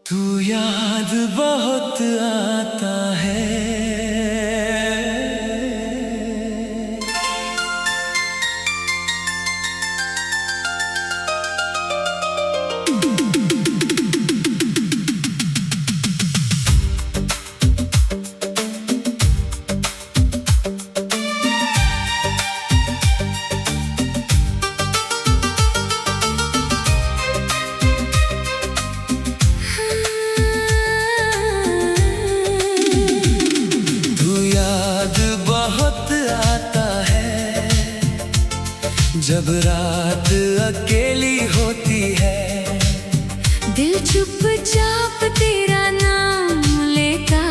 तू याद बहुत आता है। जब रात अकेली होती है, दिल चुपचाप तेरा नाम लेता।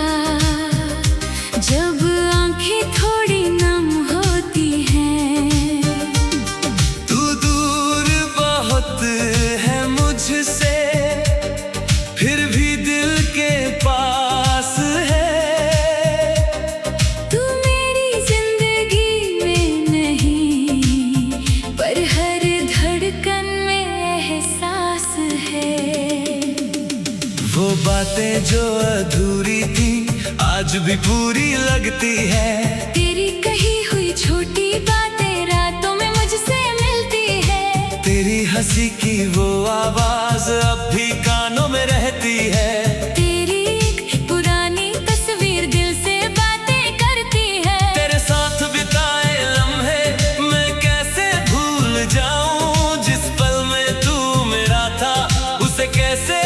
जब आंखें थोड़ी नम होती हैं, तू दूर बहुत है मुझसे, फिर भी दिल के पास है। तू मेरी जिंदगी में नहीं, पर हर धड़कन में एहसास है। वो बातें जो अधूरी थी आज भी पूरी लगती है। तेरी कही हुई छोटी बातें रातों में मुझसे मिलती है। तेरी हंसी की वो आवाज अब भी कानों में रहती है। तेरी एक पुरानी तस्वीर दिल से बातें करती है। तेरे साथ बिताए लम्हे मैं कैसे भूल जाऊं, जिस पल में तू मेरा था उसे कैसे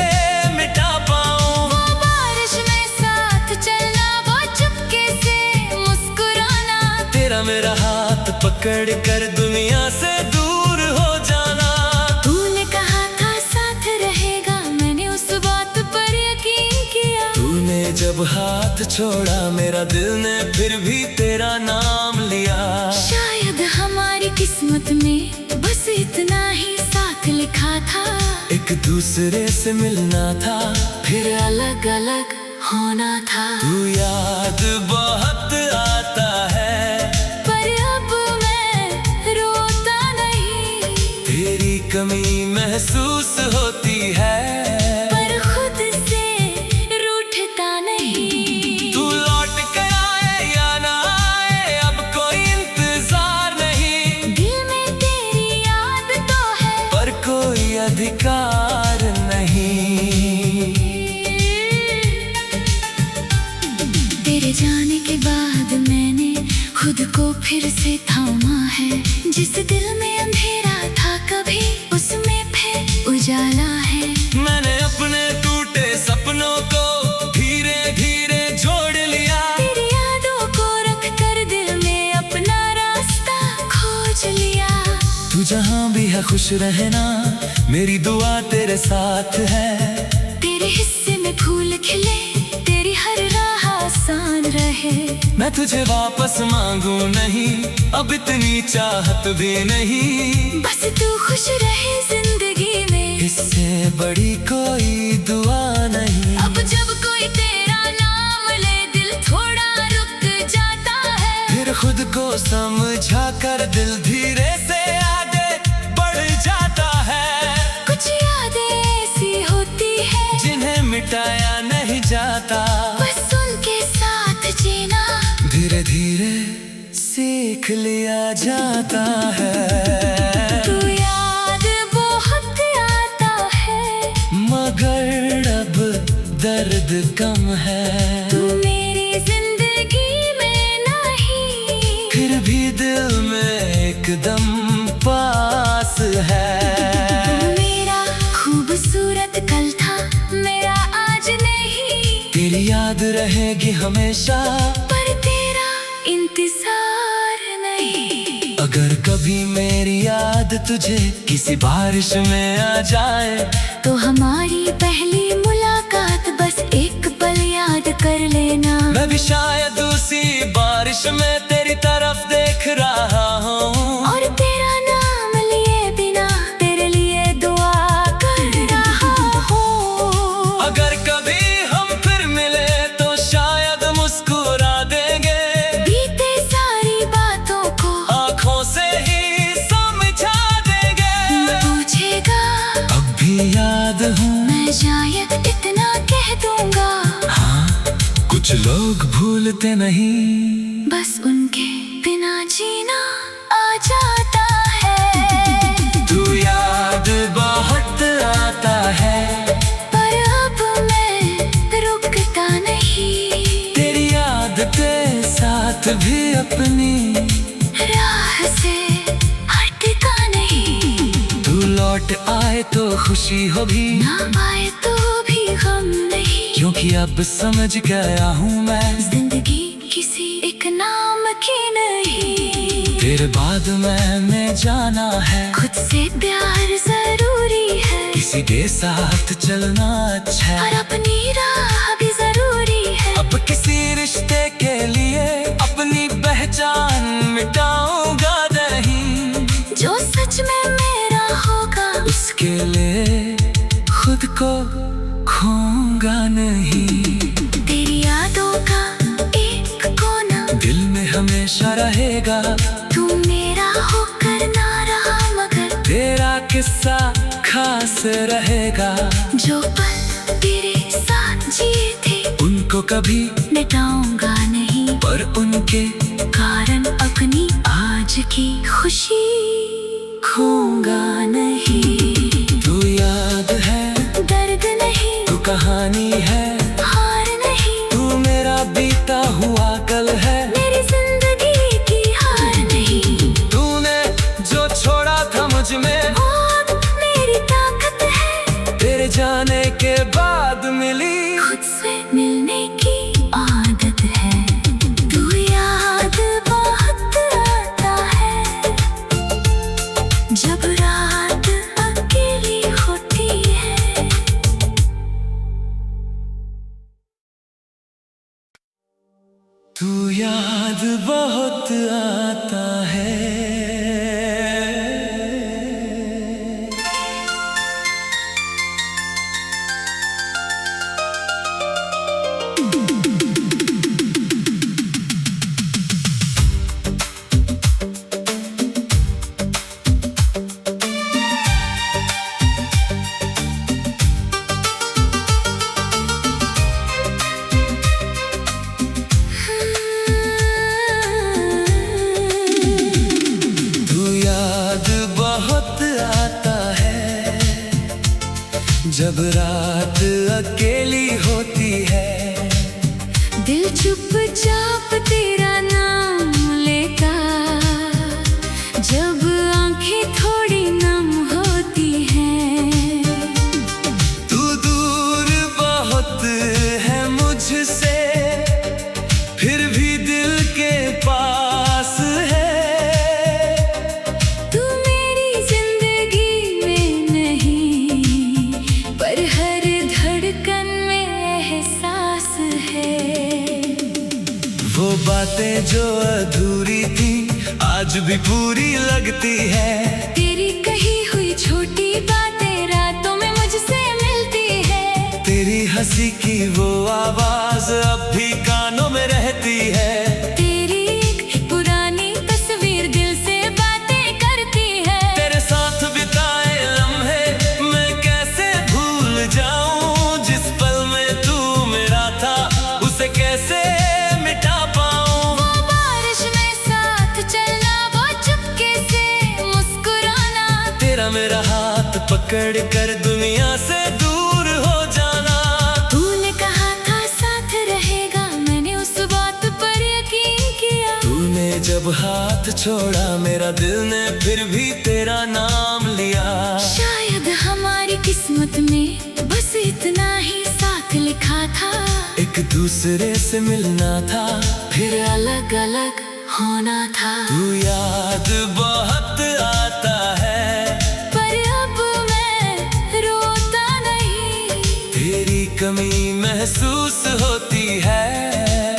मिटा पाऊं। वो बारिश में साथ चलना, वो चुपके से मुस्कुराना, तेरा मेरा हाथ पकड़ कर दुनिया से दूर हो जाना। तूने कहा था साथ रहेगा, मैंने उस बात पर यकीन किया। तूने जब हाथ छोड़ा मेरा दिल ने फिर भी तेरा नाम लिया। शायद हमारी किस्मत में बस इतना ही साथ लिखा था। एक दूसरे से मिलना था, फिर अलग अलग होना था। तू याद बहुत आता है, पर अब मैं रोता नहीं। तेरी कमी महसूस होती है, पर खुद से रूठता नहीं। तू लौट कर आए या ना आए अब कोई इंतजार नहीं। दिल में तेरी याद तो है, पर कोई अधिकार नहीं। तेरे जाने के बाद मैंने खुद को फिर से थामा है। जिस दिल में अंधेरा था कभी उसमें फिर उजाला है। मैंने अपने टूटे सपनों को धीरे धीरे जोड़ लिया। तेरी यादों को रख कर दिल में अपना रास्ता खोज लिया। तू जहाँ भी है खुश रहना, मेरी दुआ तेरे साथ है। तेरे हिस्से में फूल खिले, तेरी हर राह आसान रहे। मैं तुझे वापस मांगू नहीं, अब इतनी चाहत भी नहीं। बस तू खुश रहे जिंदगी में, इससे बड़ी कोई दुआ नहीं। अब जब कोई तेरा नाम ले दिल थोड़ा रुक जाता है। फिर खुद को समझा कर दिल धीरे से आगे बढ़ जाता है। कुछ यादें ऐसी होती है जिन्हें मिटाया नहीं जाता, बस उनके साथ जीना धीरे धीरे सीख लिया जाता है। तू याद बहुत आता है, मगर अब दर्द कम है। तू मेरी जिंदगी में नहीं, फिर भी दिल में एकदम पास है। मेरा खूबसूरत कल था, मेरा आज नहीं। तेरी याद रहेगी हमेशा, पर तेरा इंतजार नहीं। अगर कभी मेरी याद तुझे किसी बारिश में आ जाए, तो हमारी पहली मुलाकात बस एक पल याद कर लेना। मैं भी शायद उसी बारिश में तेरी तरफ देख रहा हूँ, और तेरा नाम लिए बिना तेरे लिए दुआ कर रहा हूँ। अगर कभी हम फिर मिले तो शायद मुस्कुरा देंगे। बीते सारी बातों को आँखों से ही समझा देंगे। पूछेगा अब भी याद हूँ मैं शायद इतना कुछ लोग भूलते नहीं, बस उनके बिना जीना आ जाता है। तू याद बहुत आता है, पर अब मैं रुकता नहीं। तेरी आदतें साथ भी अपनी राह से हटता नहीं। तू लौट आए तो खुशी हो भी, ना आए तो भी गम नहीं। क्योंकि अब समझ गया हूँ मैं, जिंदगी किसी एक नाम की नहीं। तेरे बाद मैं जाना है, खुद से प्यार जरूरी है। किसी के साथ चलना अच्छा है, और अपनी राह भी जरूरी है। अब किसी रिश्ते के लिए अपनी पहचान मिटाऊंगा नहीं। जो सच में मेरा होगा, उसके लिए खुद को खोऊंगा नहीं। तेरी यादों का एक कोना दिल में हमेशा रहेगा, तू मेरा होकर ना रहा मगर तेरा किस्सा खास रहेगा। जो पल तेरे साथ जिए थे, उनको कभी मिटाऊंगा नहीं। पर उनके कारण अपनी आज की खुशी खोऊंगा नहीं। तू याद है, दर्द नहीं, तू कहानी है, हार नहीं। तू मेरा बीता हुआ कल है, मेरी जिंदगी की हार नहीं। तूने जो छोड़ा था मुझ में, वो अब मेरी ताकत है। तेरे जाने के बाद मिली खुद से मिलने की आदत है। तू याद बहुत आता है, जब रात अकेली होती है। तू याद बहुत आता है। जब रात अकेली होती है, दिल चुपचाप तेरा नाम लेता। जब आंखें थोड़ी नम होती हैं, तू दूर बहुत है मुझसे, फिर भी दिल के पास है। तू मेरी जिंदगी में नहीं, पर हर धड़कन में एहसास है। वो बातें जो अधूरी थी आज भी पूरी लगती है। तेरी कही हुई छोटी बातें रातों में मुझसे मिलती है। तेरी हंसी की वो आवाज अब भी कानों में रहती है। तेरी एक पुरानी तस्वीर दिल से बातें करती है। तेरे साथ बिताए लम्हे मैं कैसे भूल जाऊं, जिस पल में तू मेरा था उसे कैसे मिटा पाऊं। वो बारिश में साथ चलना, वो चुपके से मुस्कुराना, तेरा मेरा हाथ पकड़ कर दुनिया से दूर हो जाना। तूने कहा था साथ रहेगा, मैंने उस बात पर यकीन किया। तूने जब हाथ छोड़ा मेरा दिल ने फिर भी तेरा नाम लिया। शायद हमारी किस्मत में बस इतना ही साथ लिखा था। एक दूसरे से मिलना था, फिर अलग अलग होना था। तू याद बहुत आता है, पर अब मैं रोता नहीं। तेरी कमी महसूस होती है,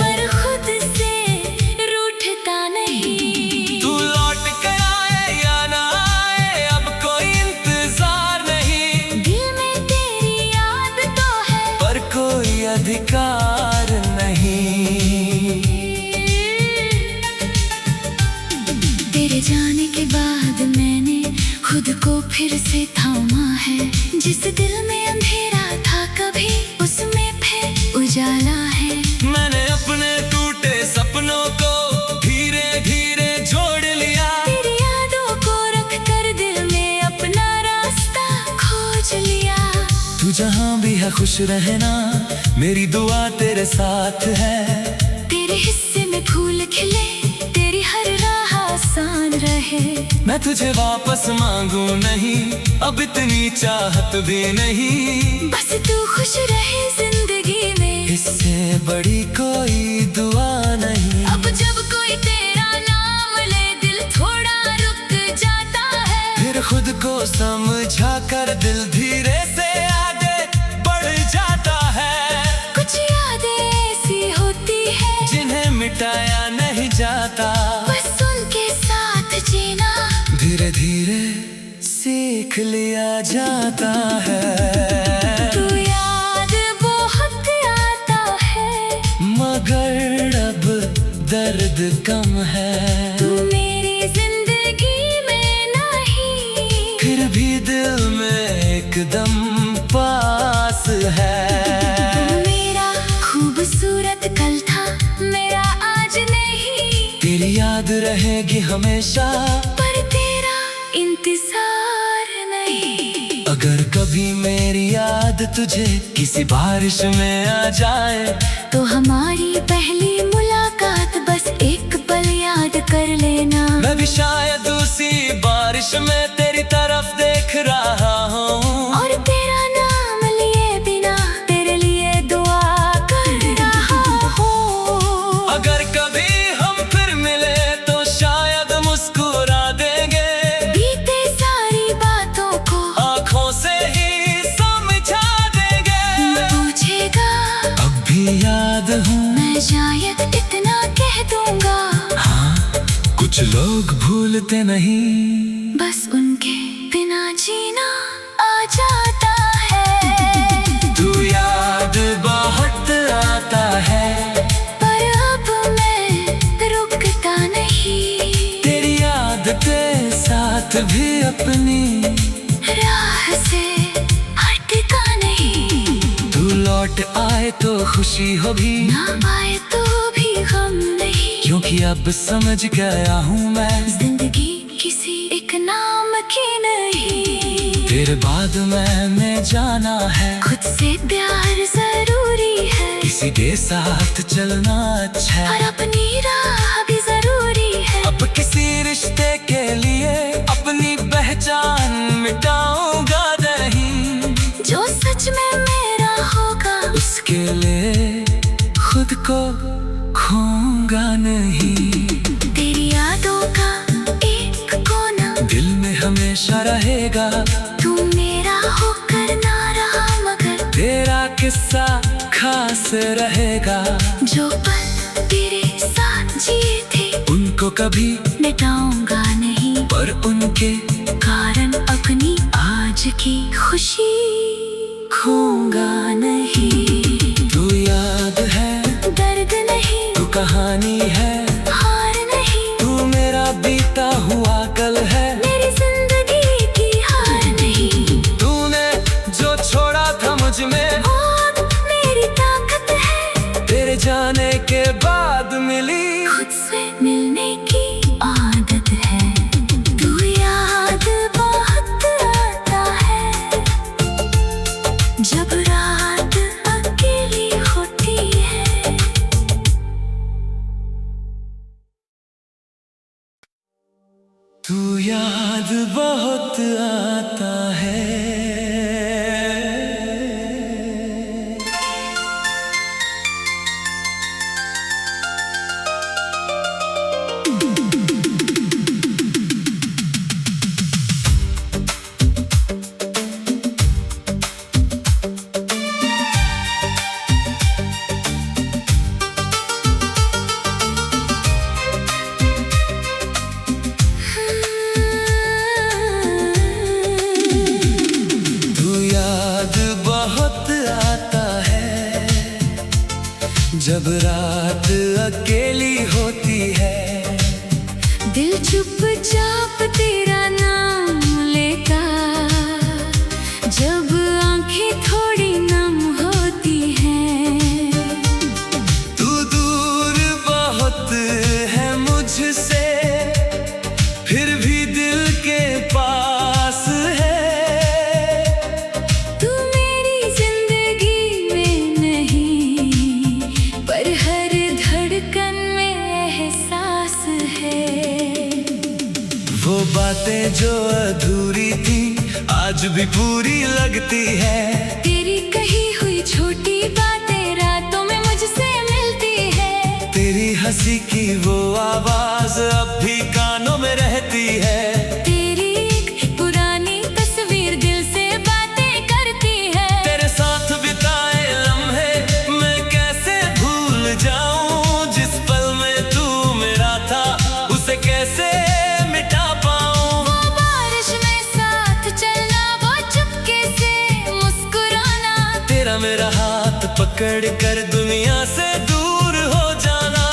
पर खुद से रूठता नहीं। तू लौट कर आए या ना आए अब कोई इंतजार नहीं। दिल में तेरी याद तो है, पर कोई अधिकार नहीं। तेरे जाने के बाद मैंने खुद को फिर से थामा है। जिस दिल में अंधेरा था कभी, उसमें फिर उजाला है। मैंने जहाँ भी है खुश रहना, मेरी दुआ तेरे साथ है। तेरे हिस्से में फूल खिले, तेरी हर राह आसान रहे। मैं तुझे वापस मांगू नहीं, अब इतनी चाहत भी नहीं। बस तू खुश रहे जिंदगी में, इससे बड़ी कोई दुआ नहीं। अब जब कोई तेरा नाम ले, दिल थोड़ा रुक जाता है। फिर खुद को समझा कर दिल धीरे से आगे बढ़ जाता है। कुछ यादें ऐसी होती है जिन्हें मिटाया नहीं जाता, बस उनके साथ जीना धीरे धीरे सीख लिया जाता है। तू याद बहुत आता है, मगर अब दर्द कम है। तू मेरी जिंदगी में नहीं, फिर भी दिल में एकदम पास है। मेरा खूबसूरत कल था, मेरा आज नहीं। तेरी याद रहेगी हमेशा, पर तेरा इंतजार नहीं। अगर कभी मेरी याद तुझे किसी बारिश में आ जाए, तो हमारी पहली मुलाकात बस एक पल याद कर लेना। मैं भी शायद उसी बारिश में तेरी तरफ देख रहा हूँ, और तेरा नाम लिए बिना तेरे लिए दुआ कर रहा हूँ। अगर कभी हम फिर मिले तो शायद मुस्कुरा देंगे, बीते सारी बातों को आँखों से ही समझा देंगे। पूछेगा अब भी याद हूँ, मैं शायद इतना कह दूंगा, हाँ कुछ लोग भूलते नहीं, बस उनके बिना जीना आ जाता है। तू याद बहुत आता है, पर अब मैं रुकता नहीं। तेरी याद के साथ भी अपनी राह से हटता नहीं। तू लौट आए तो खुशी हो भी, ना पाए तो भी गम नहीं। क्योंकि अब समझ गया हूँ मैं, जिंदगी किसी एक नाम की नहीं। तेरे बाद मैंने जाना है, खुद से प्यार जरूरी है, किसी के साथ चलना अच्छा और है। अपनी राह भी जरूरी है। अब किसी रिश्ते के लिए अपनी पहचान मिटाऊंगा नहीं, जो सच में मेरा होगा उसके लिए खुद को खोऊंगा नहीं। तेरी यादों का एक कोना दिल में हमेशा रहेगा, तू मेरा होकर ना रहा, मगर तेरा किस्सा खास रहेगा। जो पल तेरे साथ जिए थे उनको कभी मिटाऊंगा नहीं, पर उनके कारण अपनी आज की खुशी खोऊंगा नहीं। तू याद है, दर्द नहीं, तू कहानी है, हार नहीं, तू मेरा बीता हुआ कल है। मेरी जिंदगी की हार नहीं। तूने जो छोड़ा था मुझ में, और मेरी ताकत है, तेरे जाने के बाद मिली खुद से मिलने की आदत है। तू याद बहुत आता है, जब रात अकेली होती है। तू याद बहुत आता है। जब रात अकेली होती है, दिल चुपचाप तेरा नाम लेता, जब आंखें थोड़ी नम होती हैं। तू दूर बहुत है मुझसे, फिर भी दिल के पास है। तू मेरी बातें जो अधूरी थी आज भी पूरी लगती है। तेरी कही हुई छोटी बातें रातों में मुझसे मिलती है। तेरी हंसी की वो आवाज अब भी कानों में रहती है। तेरी एक पुरानी तस्वीर दिल से बातें करती है। तेरे साथ बिताए लम्हे मैं कैसे भूल जाऊं, जिस पल में तू मेरा था उसे कैसे मिटा पाऊं। वो बारिश में साथ चलना, वो चुपके से मुस्कुराना, तेरा मेरा हाथ पकड़ कर दुनिया से दूर हो जाना।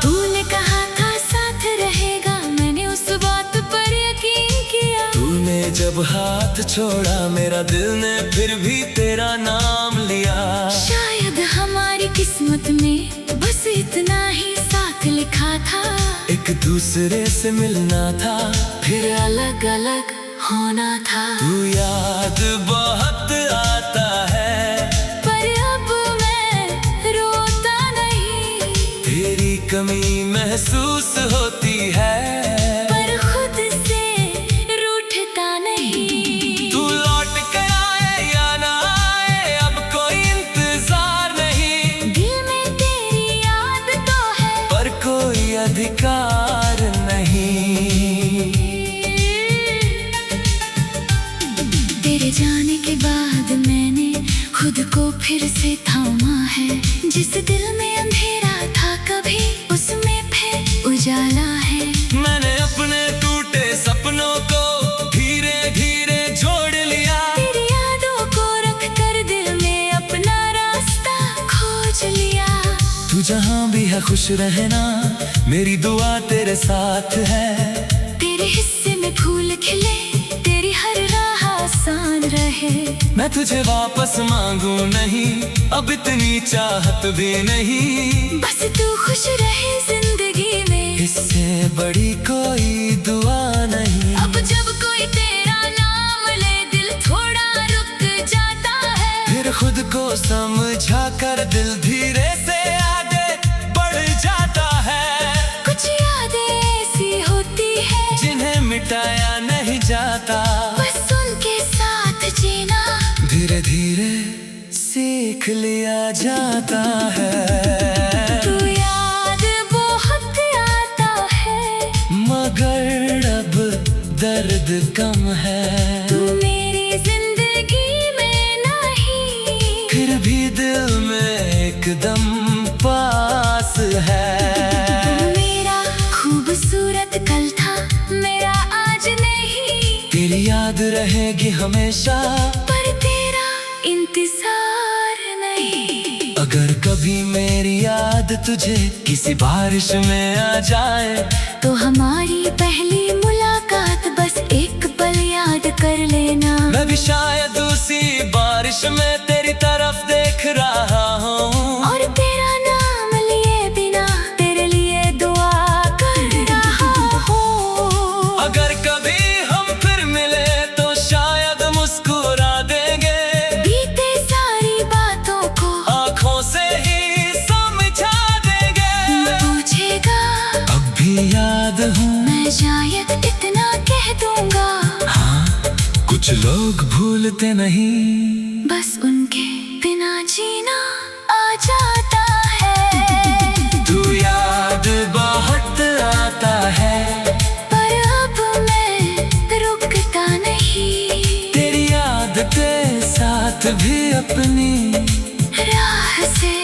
तूने कहा था साथ रहेगा, मैंने उस बात पर यकीन किया। तूने जब हाथ छोड़ा मेरा दिल ने फिर भी तेरा नाम लिया। शायद हमारी किस्मत में बस इतना ही साथ लिखा था। एक दूसरे से मिलना था फिर अलग अलग होना था। तू याद बहुत आता है पर अब मैं रोता नहीं। तेरी कमी महसूस होती है पर खुद से रूठता नहीं। तू लौट कर आए या ना आए अब कोई इंतजार नहीं। दिल में तेरी याद तो है पर कोई अधिकार नहीं। तेरे जाने के बाद मैंने खुद को फिर से थामा है। जिस दिल में अंधेरा था कभी उसमें फिर उजाला है। मैंने अपने टूटे सपनों को धीरे धीरे जोड़ लिया। तेरी यादों को रख कर दिल में अपना रास्ता खोज लिया। तू जहाँ भी है खुश रहना, मेरी दुआ तेरे साथ है। तेरे हिस्से में फूल खिले, तेरी हर राह आसान रहे। मैं तुझे वापस मांगू नहीं, अब इतनी चाहत भी नहीं। बस तू खुश रहे जिंदगी में, इससे बड़ी कोई दुआ नहीं। अब जब कोई तेरा नाम ले दिल थोड़ा रुक जाता है। फिर खुद को समझा कर दिल धीरे से आगे बढ़ जाता है। कुछ यादें ऐसी होती है जिन्हें मिटाया नहीं जाता, बस उनके साथ जीना धीरे धीरे सीख लिया जाता है। तू याद बहुत आता है मगर अब दर्द कम है। तू मेरी जिंदगी में नहीं, फिर भी दिल में एकदम पास है। मेरा खूबसूरत कल था मेरा आज नहीं। तेरी याद रहेगी हमेशा पर तेरा इंतजार नहीं। अगर कभी मेरी याद तुझे किसी बारिश में आ जाए, तो हमारी पहली मुलाकात बस एक पल याद कर लेना। मैं भी शायद उसी बारिश में तेरी तरफ देख रहा हूँ और तेरा नाम लिए बिना तेरे लिए दुआ कर रहा हूँ। अगर कभी हम फिर मिले तो शायद मुस्कुरा देंगे। बीते सारी बातों को आँखों से ही समझा देंगे। पूछेगा अब भी याद हूँ मैं शायद इतना कह दूंगा। हाँ, कुछ लोग भूलते नहीं, बस उनके बिना जीना आ जाता है। तू याद बहुत आता है पर अब मैं रुकता नहीं। तेरी याद के साथ भी अपनी राह से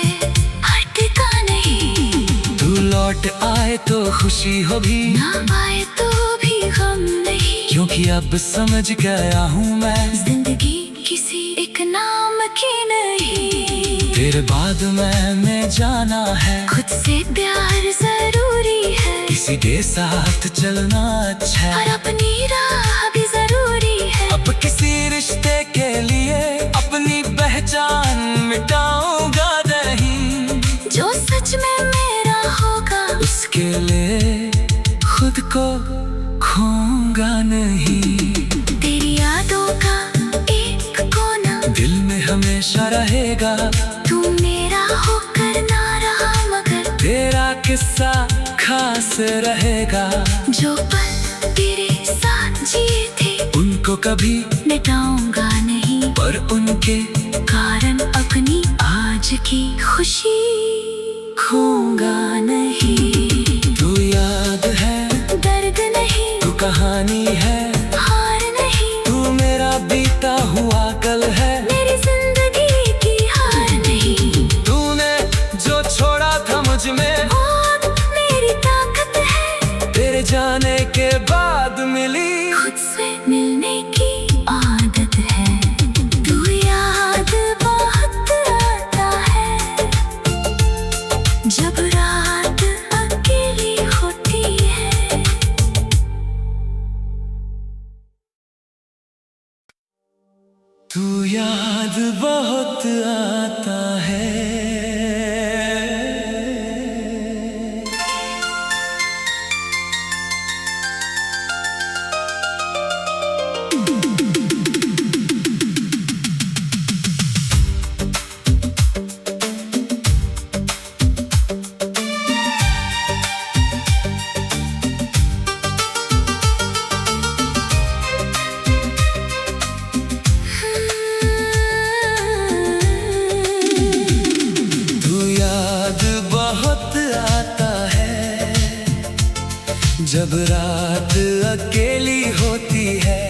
हटता नहीं। तू लौट आए तो खुशी होगी, ना आए तो भी गम नहीं। क्योंकि अब समझ गया हूँ मैं जिंदगी किसी एक नाम की नहीं। तेरे बाद मैंने जाना है खुद से प्यार जरूरी है। किसी के साथ चलना अच्छा और है। अपनी राह भी जरूरी है। अब किसी रिश्ते के लिए अपनी पहचान मिटाऊंगा नहीं। जो सच में मेरा होगा उसके लिए खुद को खोऊंगा नहीं। तेरी यादों का एक कोना दिल में हमेशा रहेगा। तू मेरा होकर ना रहा मगर तेरा किस्सा खास रहेगा। जो पल तेरे साथ जिए थे उनको कभी मिटाऊंगा नहीं, पर उनके कारण अपनी आज की खुशी खोऊंगा नहीं। तू याद है, दर्द नहीं, तू कहानी है, हार नहीं, तू मेरा बीता हुआ कल है, मेरी जिंदगी की हार नहीं। तूने जो छोड़ा था मुझ में और मेरी ताकत है, तेरे जाने के बाद मिली खुद से मिलने की आदत है। तू याद बहुत आता है, जब रात अकेली होती है। तू याद बहुत आता है। जब रात अकेली होती है,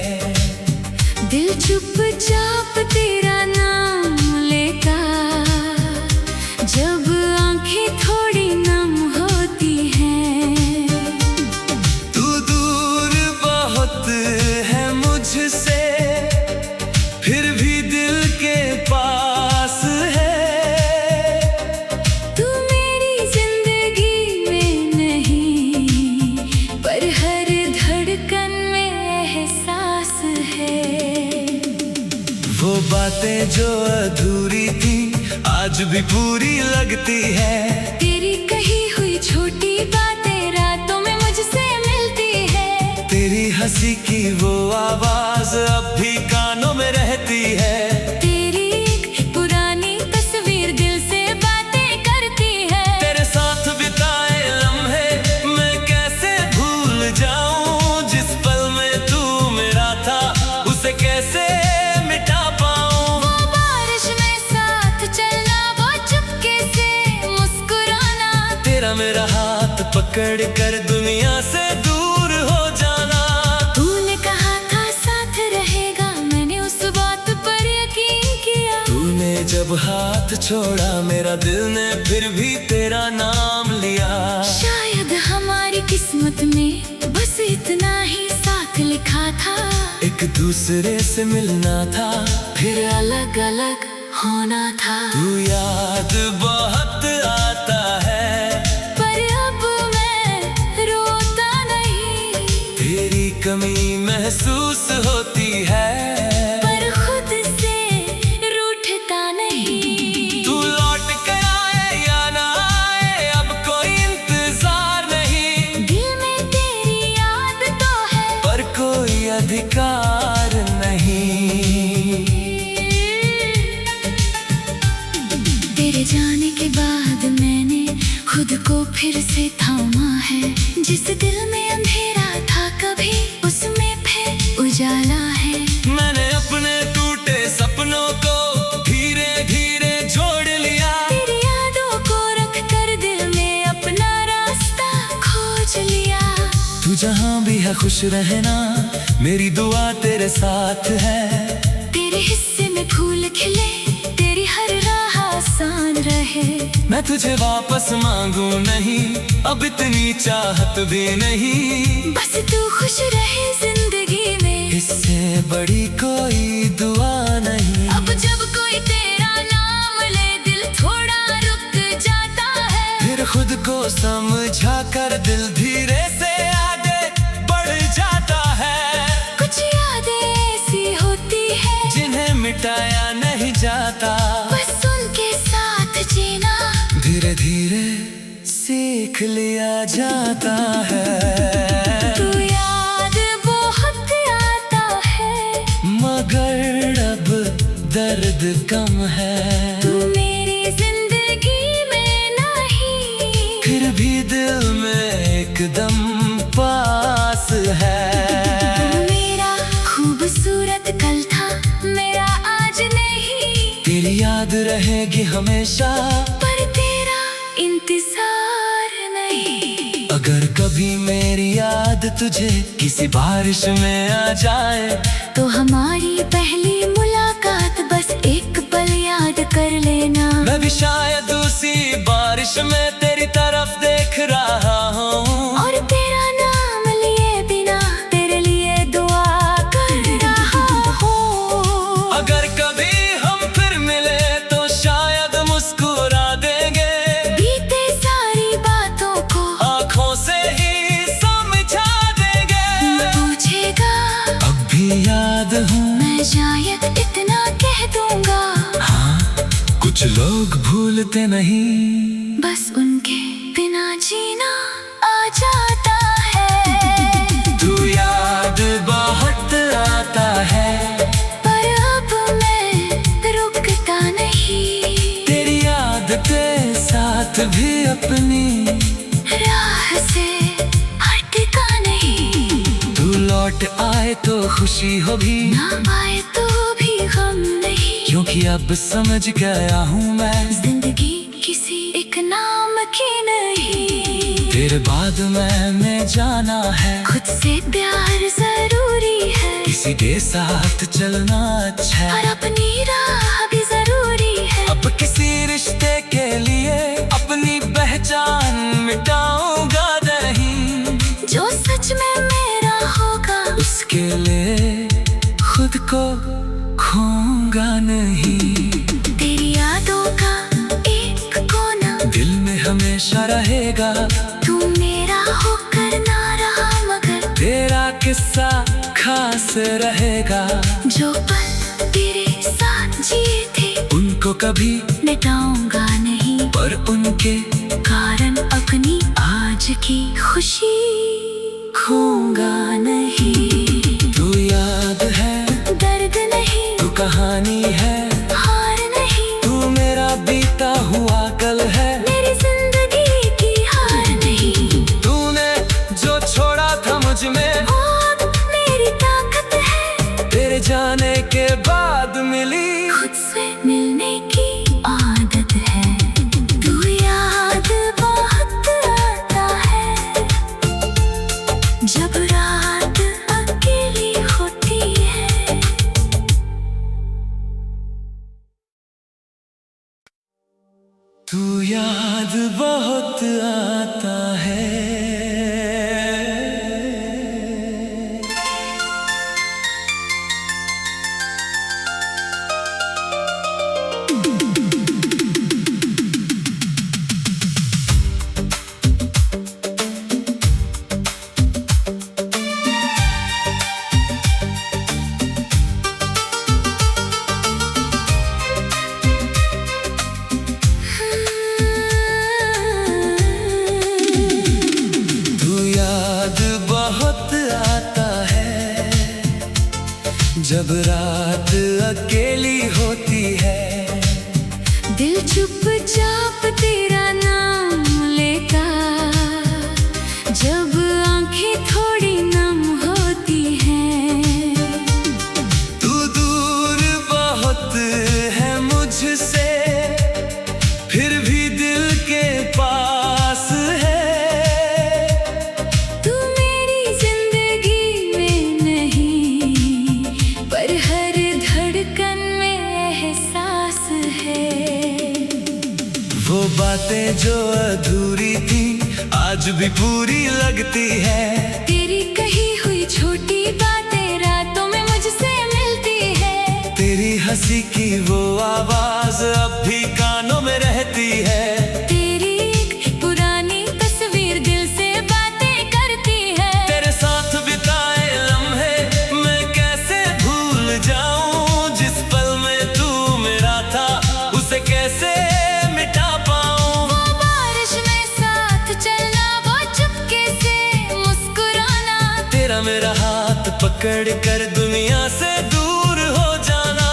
दिल चुपचाप तेरा नाम लेता, जब आंखें थोड़ी नम होती हैं। तू दूर बहुत है मुझसे, फिर भी दिल के पास है। तू मेरी जिंदगी में नहीं, पर हर धड़कन में एहसास है। वो बातें जो अधूरी थी आज भी पूरी लगती है। तेरी कही हुई छोटी बातें रातों में मुझसे मिलती है। तेरी हंसी की वो आवाज अब भी कानों में रहती है। तेरी एक पुरानी तस्वीर दिल से बातें करती है। तेरे साथ बिताए लम्हे मैं कैसे भूल जाऊं, जिस पल में तू मेरा था उसे कैसे मिटा पाऊं। वो बारिश में साथ चलना, वो चुपके से मुस्कुराना, तेरा मेरा हाथ पकड़ कर दुनिया से दूर हो जाना। तूने कहा था साथ रहेगा, मैंने उस बात पर यकीन किया। तूने जब हाथ छोड़ा मेरा दिल ने फिर भी तेरा नाम लिया। शायद हमारी किस्मत में बस इतना ही साथ लिखा था। एक दूसरे से मिलना था, फिर अलग अलग होना था। तू याद बहुत आता है, पर अब मैं रोता नहीं। तेरी कमी महसूस होती है, पर खुद से रूठता नहीं। तू लौट कर आए या ना आए अब कोई इंतजार नहीं। दिल में तेरी याद तो है, पर कोई अधिकार नहीं। तेरे जाने के बाद मैंने खुद को फिर से थामा है। जिस दिल में अंधेरा था कभी उसमें फिर उजाला है। मैंने अपने टूटे सपनों को धीरे धीरे जोड़ लिया। तेरी यादों को रख कर दिल में अपना रास्ता खोज लिया। तू जहाँ भी है खुश रहना, मेरी दुआ तेरे साथ है। तेरे हिस्से में फूल खिले, तेरी हर राह आसान रहे। मैं तुझे वापस मांगू नहीं, अब इतनी चाहत भी नहीं। बस तू खुश रहे जिंदगी में, इससे बड़ी कोई दुआ नहीं। अब जब कोई तेरा नाम ले दिल थोड़ा रुक जाता है। फिर खुद को समझा कर दिल धीरे से आगे बढ़ जाता है। कुछ यादें ऐसी होती है जिन्हें मिटाया नहीं जाता, बस उनके साथ जीना धीरे धीरे सीख लिया जाता है। तू याद बहुत आता है, मगर अब दर्द कम है। तू मेरी जिंदगी में नहीं, फिर भी दिल में एकदम पास है। तू रहेगी हमेशा, पर तेरा इंतजार नहीं। अगर कभी मेरी याद तुझे किसी बारिश में आ जाए, तो हमारी पहली मुलाकात बस एक पल याद कर लेना। मैं भी शायद उसी बारिश में तेरी तरफ देख रहा हूँ, और तेरा नाम लिए बिना तेरे लिए दुआ कर रहा हूँ। अगर कभी हम फिर मिले तो शायद मुस्कुरा देंगे, बीते सारी बातों को आँखों से ही समझा देंगे। पूछेगा अब भी याद हूँ, मैं शायद इतना कह दूंगा, हाँ कुछ लोग भूलते नहीं, बस उनके बिना जीना आ जाता है। तू याद बहुत आता है, पर अब मैं रुकता नहीं, तेरी याद के साथ भी अपनी राह से हटता नहीं। तू लौट आए तो खुशी हो भी, ना आए तो भी गम नहीं, क्योंकि अब समझ गया हूँ मैं, जिंदगी किसी एक नाम की नहीं। तेरे बाद मैं जाना है, खुद से प्यार जरूरी है, किसी के साथ चलना अच्छा है, और अपनी राह भी जरूरी है। अब किसी रिश्ते के लिए अपनी पहचान मिटाऊंगा नहीं, जो सच में मेरा होगा उसके लिए खुद को खोऊंगा नहीं। तेरी यादों का एक कोना दिल में हमेशा रहेगा, तू मेरा होकर ना रहा मगर तेरा किस्सा खास रहेगा। जो पल तेरे साथ जिए थे उनको कभी मिटाऊंगा नहीं, पर उनके कारण अपनी आज की खुशी खोऊंगा नहीं। तू याद है, दर्द नहीं, तू कहानी है, हार नहीं, तू मेरा बीता हुआ कल है, मेरी जिंदगी की हार नहीं। तूने जो छोड़ा था मुझ में, और मेरी ताकत है, तेरे जाने के बाद मिली खुद से मिलने की आदत है। तू याद बहुत आता है, जब रात अकेली होती है। तू याद बहुत आता है। जब रात अकेली होती है, दिल चुपचाप तेरा नाम लेता, जब आंखें थोड़ी नम होती हैं। तू दूर बहुत है मुझसे, फिर भी दिल के पास है। तू मेरी जिंदगी में नहीं, पर हर धड़कन में एहसास है। वो बातें जो अधूरी थी आज भी पूरी लगती है। तेरी कही हुई छोटी बातें रातों में मुझसे मिलती है। तेरी हंसी की वो आवाज अब भी कानों में रहती है। तेरी एक पुरानी तस्वीर दिल से बातें करती है। तेरे साथ बिताए लम्हे मैं कैसे भूल जाऊं, जिस पल में तू मेरा था उसे कैसे मिटा पाऊं। वो बारिश में साथ चलना, वो चुपके से मुस्कुराना, तेरा मेरा हाथ पकड़ कर दुनिया से दूर हो जाना।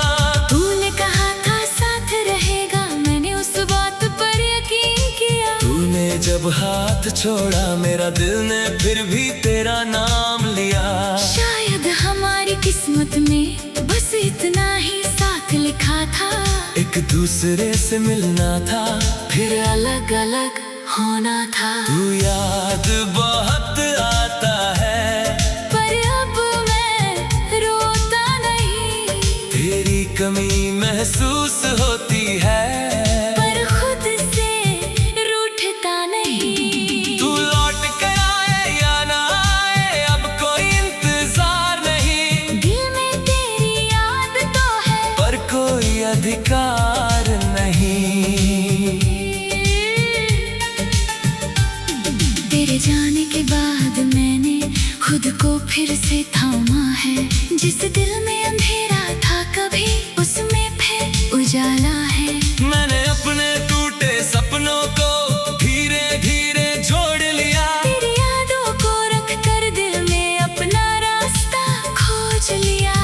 तूने कहा था साथ रहेगा, मैंने उस बात पर यकीन किया। तूने जब हाथ छोड़ा मेरा दिल ने फिर भी तेरा नाम लिया। शायद हमारी किस्मत में बस इतना ही साथ वक्त लिखा था, एक दूसरे से मिलना था, फिर अलग अलग होना था। तू याद बहुत आता है, पर अब मैं रोता नहीं, तेरी कमी महसूस होती है, पर खुद से रूठता नहीं। तू लौट कर आए या ना आए अब कोई इंतजार नहीं, दिल में तेरी याद तो है, पर कोई अधिकार नहीं। तेरे जाने के बाद मैंने खुद को फिर से थामा है, जिस दिल में अंधेरा था कभी उसमें फिर उजाला है। मैंने अपने टूटे सपनों को धीरे धीरे जोड़ लिया, तेरी यादों को रख कर दिल में अपना रास्ता खोज लिया।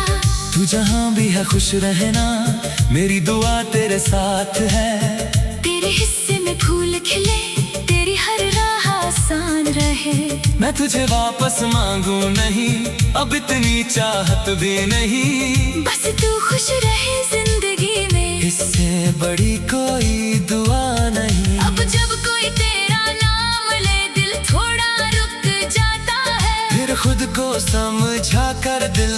तू जहाँ भी है खुश रहना, मेरी दुआ तेरे साथ है। तेरे हिस्से में फूल खिले, तेरी हर राह आसान रहे। मैं तुझे वापस मांगू नहीं, अब इतनी चाहत भी नहीं, बस तू खुश रहे जिंदगी में, इससे बड़ी कोई दुआ नहीं। अब जब कोई तेरा नाम ले दिल थोड़ा रुक जाता है, फिर खुद को समझा कर दिल